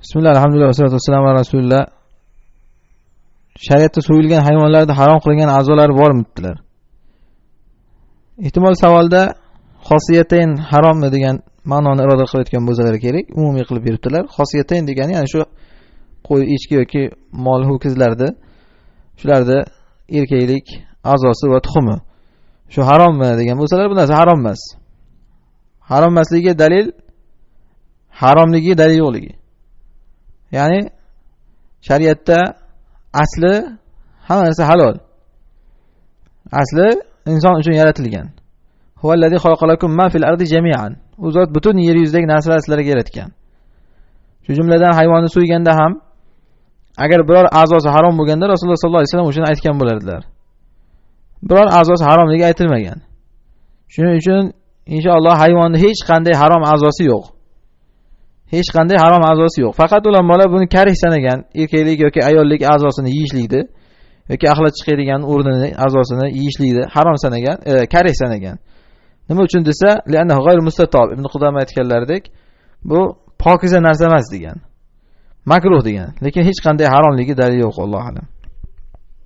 Bismillah, alhamdulillah, vassalatu vassalamu ala rasulillah. Shariatda so'yilgan hayvonlarda harom qilingan a'zolar bormi dedilar. Ehtimol savolda xosiyatayn harommi degan ma'noni iroda qilayotgan bo'lsalar kerak, umumiy qilib beribdilar. Xosiyatayn degani ya'ni shu qo'y, echki yoki mol, ho'kizlarda shularda erkaklik a'zosi va tuxumi. Shu harommi degan bo'lsalar, bu narsa harom emas. Harom emasligiga dalil haromligiga dalil yo'qligi. Ya'ni shariatda asli hamma narsa halol. Asli inson uchun yaratilgan. Huvallazi xalaqalakum ma fil ardi jami'an. U zot butun yer yuzidagi narsalarni sizlarga yaratgan. Shu jumladan hayvonni so'yganda ham agar biror a'zosi harom bo'lganda Rasululloh sollallohu alayhi vasallam o'shani aytgan bo'lardilar. Biror a'zosi haromligi aytilmagan. Shuning uchun inshaalloh hayvonning hech qanday harom a'zosi yo'q. Hech qanday harom a'zosi yo'q. Faqat ulamolar buni karih sanagan, erkaklik yoki ayollik a'zosini yeyishlikni yoki axlat chiqadigan o'rnini a'zosini yeyishlikni harom sanagan, karih sanagan. Nima uchun desa, li'annahu g'ayr mustatob. Ibn Qudama aytganlaridek, bu pokiza narsa emas degan. Makruh degan. Lekin hech qanday haromligi dalili yo'q, Alloh alam.